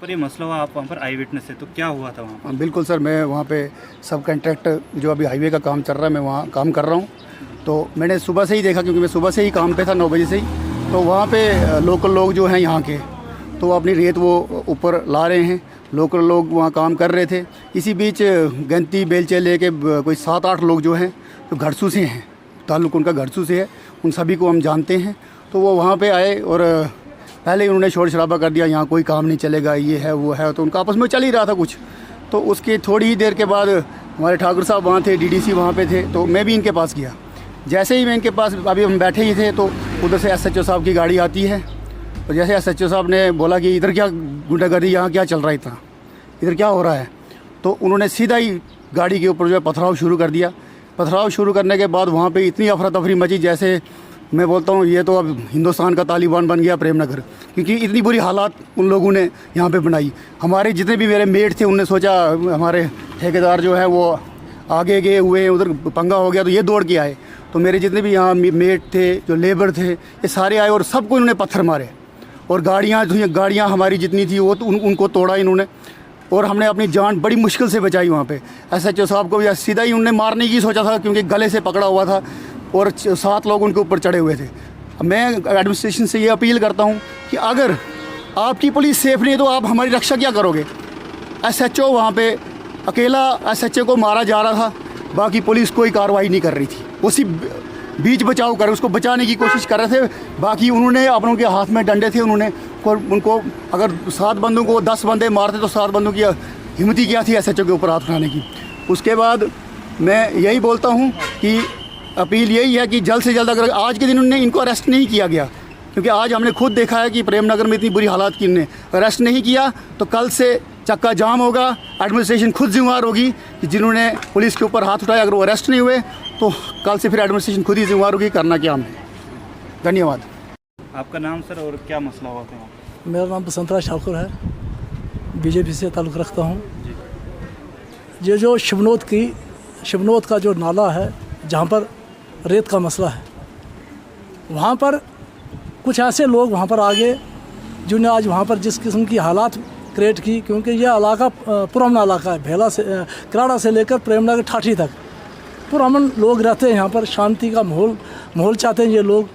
पर ये मसला हुआ, आप वहाँ पर आई विटनेस है, तो क्या हुआ था वहाँ पर? बिल्कुल सर, मैं वहाँ पे सब कॉन्ट्रैक्ट जो अभी हाईवे का काम चल रहा है, मैं वहाँ काम कर रहा हूँ। तो मैंने सुबह से ही देखा, क्योंकि मैं सुबह से ही काम पे था 9 बजे से ही। तो वहाँ पे लोकल लोग जो हैं यहाँ के, तो वो अपनी रेत वो ऊपर ला रहे हैं। लोकल लोग वहाँ काम कर रहे थे। इसी बीच गंती बेलचे लेके कोई 7-8 लोग जो हैं, जो घड़सू से हैं, ताल्लुक उनका घड़सू से है, उन सभी को हम जानते हैं। तो वो वहाँ पे आए और पहले ही उन्होंने शोर शराबा कर दिया, यहाँ कोई काम नहीं चलेगा, ये है वो है। तो उनका आपस में चल ही रहा था कुछ। तो उसके थोड़ी ही देर के बाद हमारे ठाकुर साहब वहाँ थे, डीडीसी वहाँ पे थे, तो मैं भी इनके पास गया। जैसे ही मैं इनके पास, अभी हम बैठे ही थे, तो उधर से एसएचओ साहब की गाड़ी आती है। और जैसे एसएचओ साहब ने बोला कि इधर क्या गुंडागर्दी, यहाँ क्या चल रहा है, इतना इधर क्या हो रहा है, तो उन्होंने सीधा ही गाड़ी के ऊपर जो है पथराव शुरू कर दिया। पथराव शुरू करने के बाद वहाँ पे इतनी अफरा तफरी मची, जैसे मैं बोलता हूँ ये तो अब हिंदुस्तान का तालिबान बन गया प्रेमनगर, क्योंकि इतनी बुरी हालात उन लोगों ने यहाँ पे बनाई। हमारे जितने भी मेरे मेट थे, उनने सोचा हमारे ठेकेदार जो है वो आगे गए हुए, उधर पंगा हो गया तो ये दौड़ के आए। तो मेरे जितने भी यहाँ मेट थे, जो लेबर थे, ये सारे आए और सबको इन्होंने पत्थर मारे। और गाड़ियाँ हमारी जितनी थी वो तो उनको तोड़ा इन्होंने। और हमने अपनी जान बड़ी मुश्किल से बचाई वहाँ पे। एसएचओ साहब को भी सीधा ही उन्होंने मारने की सोचा था, क्योंकि गले से पकड़ा हुआ था और 7 लोग उनके ऊपर चढ़े हुए थे। मैं एडमिनिस्ट्रेशन से ये अपील करता हूँ कि अगर आपकी पुलिस सेफ नहीं है तो आप हमारी रक्षा क्या करोगे। एसएचओ वहाँ पे अकेला एसएचओ को मारा जा रहा था, बाकी पुलिस कोई कार्रवाई नहीं कर रही थी। उसी बीच बचाव कर, उसको बचाने की कोशिश कर रहे थे। बाकी उन्होंने अपनों के हाथ में डंडे थे, उनको अगर 7 बंदों को 10 बंदे मारते तो 7 बंदों की हिम्मती क्या थी एसएचओ के ऊपर हाथ उठाने की। उसके बाद मैं यही बोलता हूँ कि अपील यही है कि जल्द से जल्द, अगर आज के दिन उन्होंने इनको अरेस्ट नहीं किया गया, क्योंकि आज हमने खुद देखा है कि प्रेमनगर में इतनी बुरी हालात की, इन्हें अरेस्ट नहीं किया तो कल से चक्का जाम होगा। एडमिनिस्ट्रेशन खुद जिम्मेवार होगी कि जिन्होंने पुलिस के ऊपर हाथ उठाया, अगर वो अरेस्ट नहीं हुए तो कल से फिर एडमिनिस्ट्रेशन खुद ही जिम्मेवार होगी, करना क्या हमें। धन्यवाद। आपका नाम सर और क्या मसला हुआ था? मेरा नाम बसंतराज ठाकुर है, बीजेपी से ताल्लुक़ रखता हूँ। ये जो शिवनोद का जो नाला है, जहाँ पर रेत का मसला है, वहाँ पर कुछ ऐसे लोग वहाँ पर आ गए जिन्होंने आज वहाँ पर जिस किस्म की हालात क्रिएट की, क्योंकि यह इलाका पुरअमन इलाका है। भेला से कराड़ा से लेकर प्रेमनगर ठाठी तक पुरअमन लोग रहते हैं यहाँ पर, शांति का माहौल चाहते हैं ये लोग।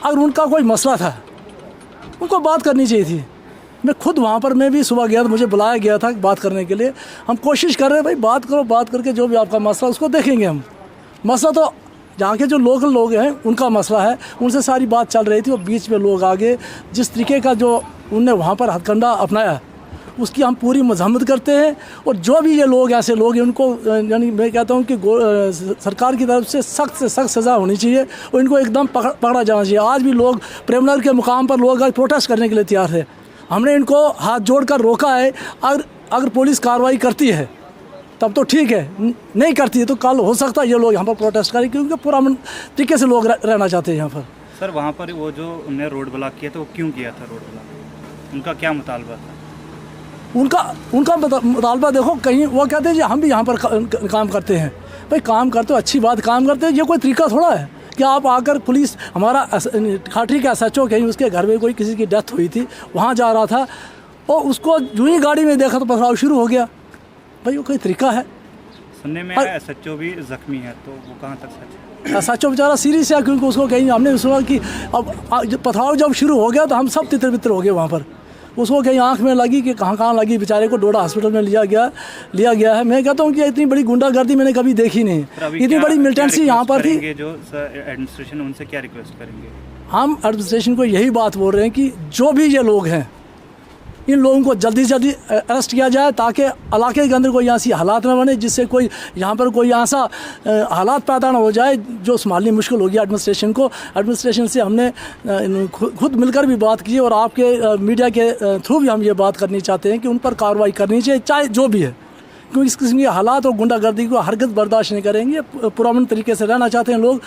अगर उनका कोई मसला था, उनको बात करनी चाहिए थी। मैं खुद वहाँ पर, मैं भी सुबह गया तो मुझे बुलाया गया था बात करने के लिए। हम कोशिश कर रहे हैं भाई, बात करो, बात करके जो भी आपका मसला उसको देखेंगे हम। मसला तो जहाँ के जो लोकल लोग हैं उनका मसला है, उनसे सारी बात चल रही थी। वो बीच में लोग आगे जिस तरीके का जो उनने वहाँ पर हथकंडा अपनाया, उसकी हम पूरी मजम्मत करते हैं। और जो भी ये लोग ऐसे लोग हैं, उनको यानी मैं कहता हूँ कि सरकार की तरफ से सख्त सज़ा होनी चाहिए और इनको एकदम पकड़ा जाना चाहिए। आज भी लोग प्रेमनगर के मुकाम पर लोग आज प्रोटेस्ट करने के लिए तैयार थे। हमने इनको हाथ जोड़कर रोका है। अगर पुलिस कार्रवाई करती है तब तो ठीक है, नहीं करती है तो कल हो सकता है ये लोग यहाँ पर प्रोटेस्ट करें, क्योंकि पूरा तरीके से लोग रहना चाहते हैं यहाँ पर। सर वहाँ पर वो जो उन्होंने रोड ब्लॉक किया था, वो क्यों किया था रोड ब्लॉक? उनका क्या मुतालबा था? उनका मुतालबा देखो, कहीं वो कहते हैं जी हम भी यहाँ पर काम करते हैं। भाई काम करते हो, अच्छी बात, काम करते हैं, ये कोई तरीका थोड़ा है कि आप आकर पुलिस, हमारा ठाठी का एसएचओ कहीं उसके घर में कोई किसी की डेथ हुई थी, वहाँ जा रहा था और उसको जो ही गाड़ी में देखा तो पथराव शुरू हो गया। भाई वो कोई तरीका है? सुनने में आया एसएचओ भी जख्मी है, तो वो कहाँ तक सच है? एसएचओ बेचारा सीरियस है, क्योंकि उसको कहीं हमने सुना कि अब पथराव जब शुरू हो गया तो हम सब तितर बितर हो गए वहाँ पर। उसको कहीं आंख में लगी कि कहाँ लगी, बेचारे को डोडा हॉस्पिटल में लिया गया है। मैं कहता हूँ कि इतनी बड़ी गुंडागर्दी मैंने कभी देखी नहीं, इतनी बड़ी मिलिटेंसी यहाँ पर थी। जो एडमिनिस्ट्रेशन, उनसे क्या रिक्वेस्ट करेंगे? हम एडमिनिस्ट्रेशन को यही बात बोल रहे हैं कि जो भी ये लोग हैं, इन लोगों को जल्दी से जल्दी अरेस्ट किया जाए, ताकि इलाके के अंदर कोई ऐसी हालात ना बने जिससे कोई यहाँ पर कोई ऐसा हालात पैदा ना हो जाए जो संभालनी मुश्किल होगी एडमिनिस्ट्रेशन को। एडमिनिस्ट्रेशन से हमने खुद मिलकर भी बात की और आपके मीडिया के थ्रू भी हम ये बात करनी चाहते हैं कि उन पर कार्रवाई करनी चाहिए, चाहे जो भी है, क्योंकि इस किस्म के हालात और गुंडागर्दी को हरगिज़ बर्दाश्त नहीं करेंगे। पुरअमन तरीके से रहना चाहते हैं लोग।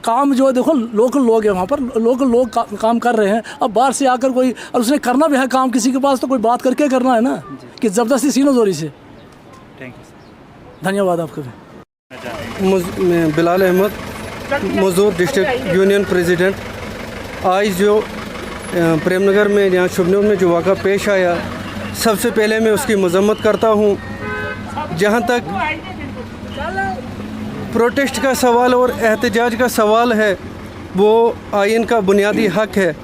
काम जो है देखो, लोकल लोग हैं वहाँ पर, लोकल लोग काम कर रहे हैं। अब बाहर से आकर कोई, और उसने करना भी है काम किसी के पास, तो कोई बात करके करना है ना, कि ज़बरदस्ती सीनो जोरी से। Thank you. धन्यवाद आपका भी। मैं बिलाल अहमद, मजदूर डिस्ट्रिक्ट यूनियन प्रेसिडेंट। आज जो प्रेमनगर में यहाँ शुभनोद में जो वाक़ा पेश आया, सबसे पहले मैं उसकी मजम्मत करता हूँ। जहाँ तक प्रोटेस्ट का सवाल और एहतजाज का सवाल है, वो आइन का बुनियादी हक है,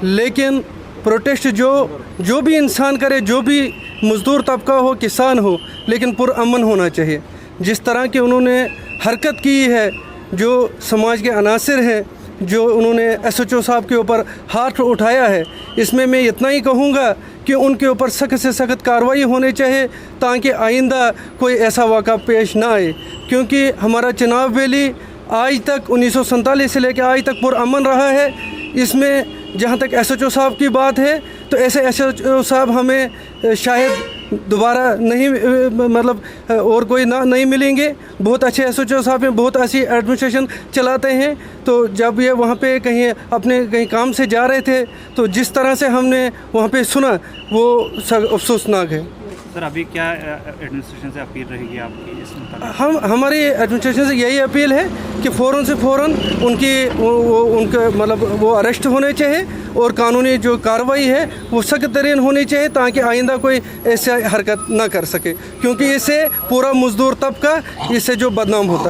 लेकिन प्रोटेस्ट जो भी इंसान करे, जो भी मज़दूर तबका हो, किसान हो, लेकिन पुरअमन होना चाहिए। जिस तरह की उन्होंने हरकत की है, जो समाज के अनासिर हैं, जो उन्होंने SHO साहब के ऊपर हाथ उठाया है, इसमें मैं इतना ही कहूँगा कि उनके ऊपर सख्त से सख्त कार्रवाई होनी चाहिए, ताकि आइंदा कोई ऐसा वाक़ा पेश ना आए। क्योंकि हमारा चिनाब वैली आज तक 1947 से लेकर आज तक पुरअमन रहा है। इसमें जहाँ तक SHO साहब की बात है, तो ऐसे SHO साहब हमें शायद दोबारा नहीं, मतलब और कोई नहीं मिलेंगे। बहुत अच्छे SHO साहब हैं, बहुत अच्छी एडमिनिस्ट्रेशन चलाते हैं। तो जब ये वहाँ पे कहीं काम से जा रहे थे, तो जिस तरह से हमने वहाँ पे सुना, वो अफसोसनाक है। सर, अभी क्या एडमिनिस्ट्रेशन से अपील रहेगी आपकी इस मुताबिक? हमारी एडमिनिस्ट्रेशन से यही अपील है कि फ़ौरन से फ़ौरन उनके मतलब वो अरेस्ट होने चाहिए, और कानूनी जो कार्रवाई है वो सख्त तरीन होनी चाहिए, ताकि आइंदा कोई ऐसा हरकत ना कर सके। क्योंकि इससे पूरा मज़दूर तबका इससे जो बदनाम होता है।